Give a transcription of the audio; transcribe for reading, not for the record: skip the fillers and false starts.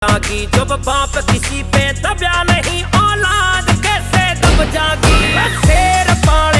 जागी जब बाप किसी पे दबा नहीं, औलाद कैसे दब जागी। शेर पाल